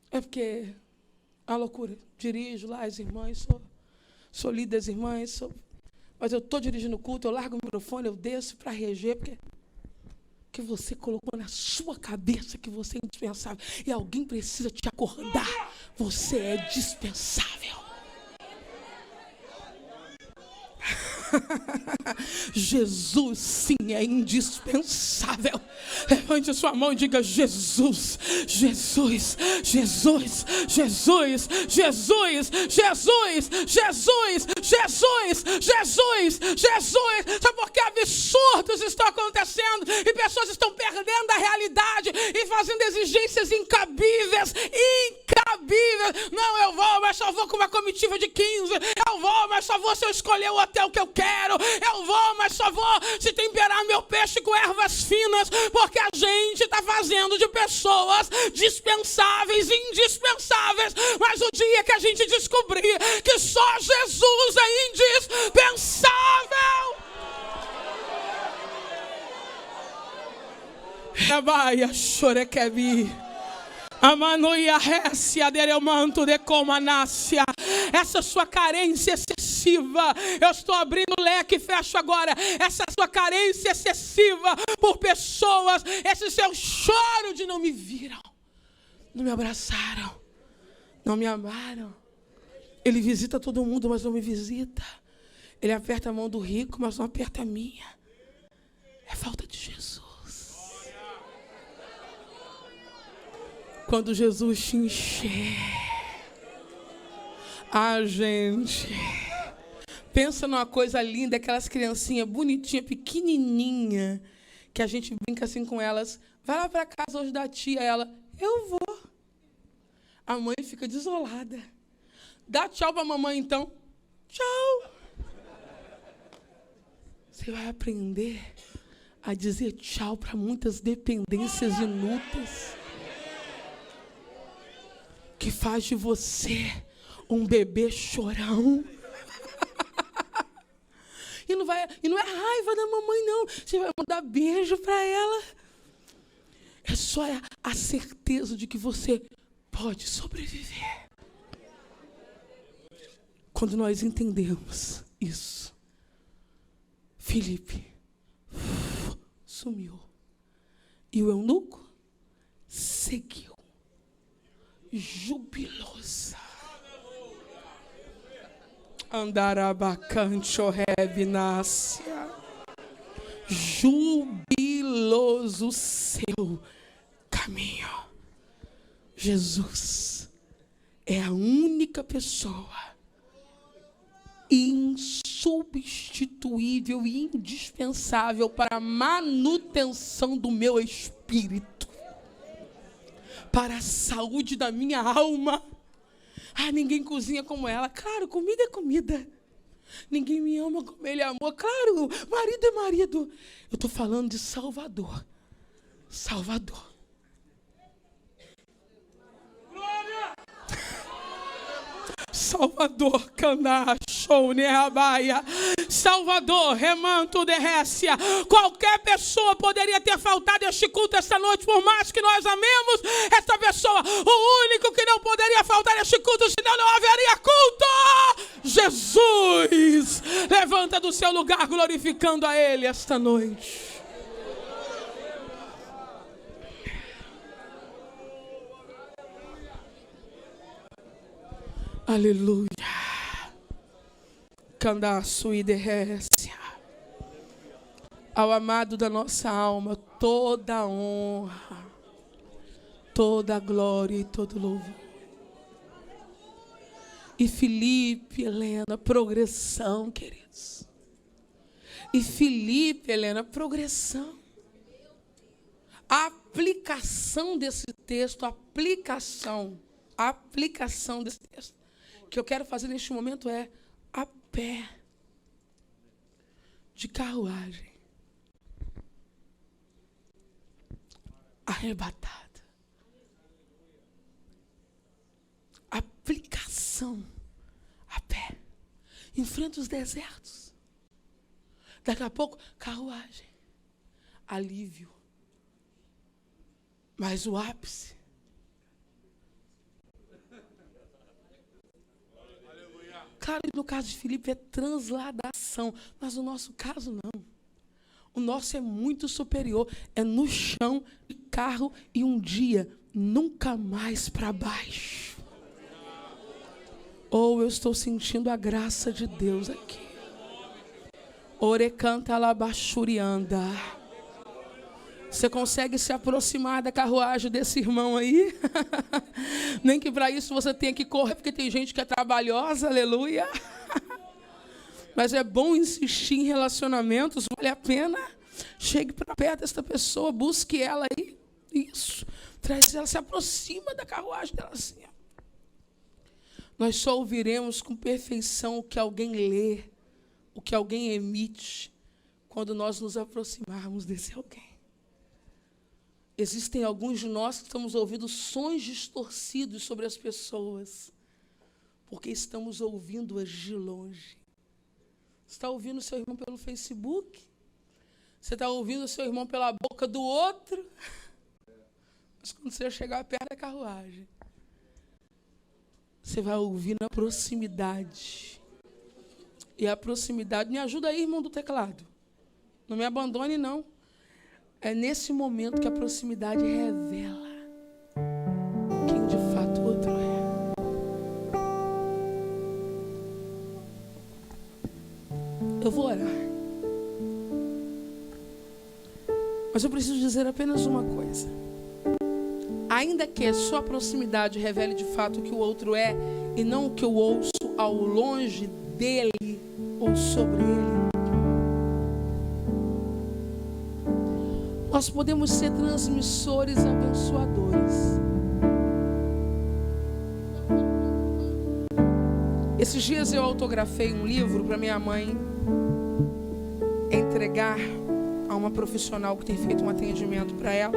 É porque a loucura. Dirijo lá as irmãs, sou líder das irmãs, mas eu estou dirigindo o culto, eu largo o microfone, eu desço para reger, porque você colocou na sua cabeça que você é indispensável. E alguém precisa te acordar. Você é dispensável. Jesus sim é indispensável. Levante a sua mão e diga, Jesus, Jesus, Jesus, Jesus, Jesus, Jesus, Jesus, Jesus, Jesus, Jesus. Sabe por que absurdos estão acontecendo e pessoas estão perdendo a realidade e fazendo exigências incabíveis. Não, eu vou, mas só vou com uma comitiva de 15. Eu vou, mas só vou se eu escolher o hotel que eu quero. Eu vou, mas só vou se temperar meu peixe com ervas finas. Porque a gente está fazendo de pessoas dispensáveis, indispensáveis. Mas o dia que a gente descobrir que só Jesus é indispensável, Abaia, chorequebi. Amanoia récia deremanto de comanácia. Essa sua carência excessiva, eu estou abrindo o leque e fecho agora. Essa sua carência excessiva por pessoas, esse seu choro de não me viram, não me abraçaram, não me amaram. Ele visita todo mundo, mas não me visita. Ele aperta a mão do rico, mas não aperta a minha. É falta de Jesus. Quando Jesus te encher, gente, pensa numa coisa linda, aquelas criancinhas bonitinhas, pequenininha, que a gente brinca assim com elas. Vai lá para casa hoje da tia, ela, eu vou. A mãe fica desolada. Dá tchau para a mamãe então. Tchau. Você vai aprender a dizer tchau para muitas dependências inúteis, que faz de você um bebê chorão. E não é raiva da mamãe, não. Você vai mandar beijo para ela. É só a certeza de que você pode sobreviver. Quando nós entendemos isso, Filipe sumiu. E o eunuco seguiu. Jubilosa. Andarabacante Rebinácia. Jubiloso seu caminho. Jesus é a única pessoa insubstituível e indispensável para a manutenção do meu espírito, para a saúde da minha alma. Ninguém cozinha como ela. Claro, comida é comida. Ninguém me ama como ele amou. Claro, marido é marido. Eu estou falando de Salvador. Salvador. Glória! Salvador, Caná, show, Neabaia. Salvador, remanto de Récia. Qualquer pessoa poderia ter faltado este culto esta noite, por mais que nós amemos esta pessoa. O único que não poderia faltar este culto, senão não haveria culto. Jesus, levanta do seu lugar glorificando a Ele esta noite. Aleluia. Candaço e derrécia. Ao amado da nossa alma, toda a honra, toda a glória e todo louvor. E Filipe, Helena, progressão, queridos. E Filipe, Helena, progressão. A aplicação desse texto, aplicação desse texto, que eu quero fazer neste momento é a pé, de carruagem, arrebatada. Aplicação a pé. Enfrenta os desertos. Daqui a pouco, carruagem, alívio. Mas o ápice, claro, no caso de Filipe é transladação, mas no nosso caso não. O nosso é muito superior, é no chão, carro e um dia nunca mais para baixo. Eu estou sentindo a graça de Deus aqui. Orecanta labachurianda. Você consegue se aproximar da carruagem desse irmão aí? Nem que para isso você tenha que correr, porque tem gente que é trabalhosa, aleluia. Mas é bom insistir em relacionamentos, vale a pena. Chegue para perto desta pessoa, busque ela aí. Isso. Traz ela, se aproxima da carruagem dela assim. Nós só ouviremos com perfeição o que alguém lê, o que alguém emite, quando nós nos aproximarmos desse alguém. Existem alguns de nós que estamos ouvindo sons distorcidos sobre as pessoas, porque estamos ouvindo-as de longe. Está ouvindo seu irmão pelo Facebook? Você está ouvindo o seu irmão pela boca do outro, mas quando você chegar perto da carruagem, você vai ouvir na proximidade. E a proximidade, me ajuda aí, irmão do teclado. Não me abandone, não. É nesse momento que a proximidade revela quem de fato o outro é. Eu vou orar. Mas eu preciso dizer apenas uma coisa. Ainda que a sua proximidade revele de fato o que o outro é, e não o que eu ouço ao longe dele ou sobre ele, nós podemos ser transmissores abençoadores. Esses dias eu autografei um livro para minha mãe entregar a uma profissional que tem feito um atendimento para ela,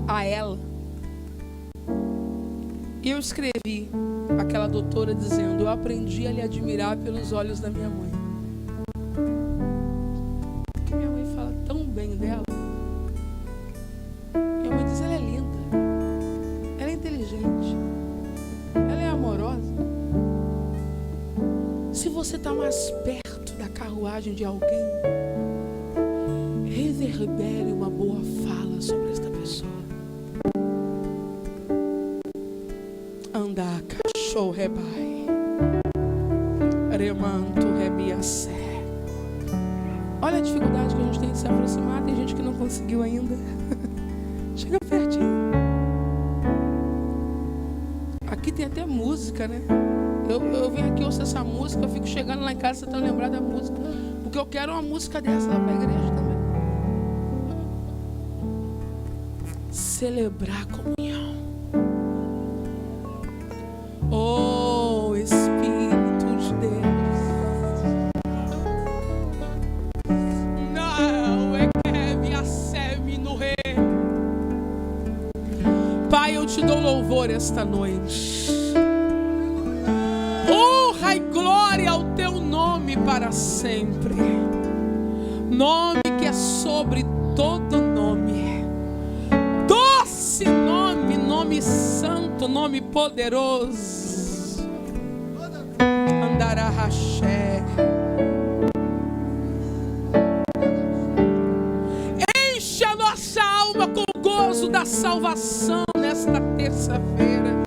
a ela. E eu escrevi aquela doutora dizendo: eu aprendi a lhe admirar pelos olhos da minha mãe. Porque minha mãe fala tão bem dela. Minha mãe diz: ela é linda, ela é inteligente, ela é amorosa. Se você está mais perto da carruagem de alguém, reverbere uma boa fala sobre esta pessoa. Andar, cachorro, rebai, remanto, rebiacé. Olha a dificuldade que a gente tem de se aproximar. Tem gente que não conseguiu ainda. Chega pertinho. Aqui tem até música, né? Eu venho aqui, ouço essa música, eu fico chegando lá em casa tentando lembrar da música, porque eu quero uma música dessa lá para a igreja também. Celebrar a comunhão. Oh, Espírito de Deus. Não é que me aceme no rei. Pai, eu te dou louvor esta noite. Honra e glória ao teu nome para sempre. Nome que é sobre todo nome. Doce nome, nome santo, nome poderoso. Andará raché. Enche a nossa alma com o gozo da salvação nesta terça-feira.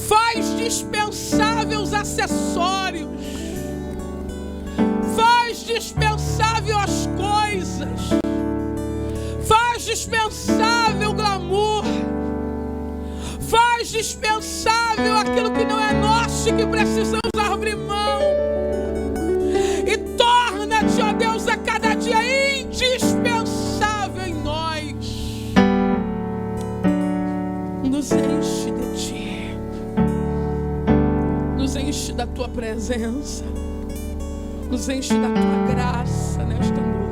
Faz dispensável os acessórios. Faz dispensável as coisas. Faz dispensável o glamour. Faz dispensável aquilo que não é nosso e que precisamos abrir mão. E torna-te, ó Deus, a cada dia indispensável em nós. Nos enche de ti. Nos enche da tua presença. Nos enche da tua graça nesta noite.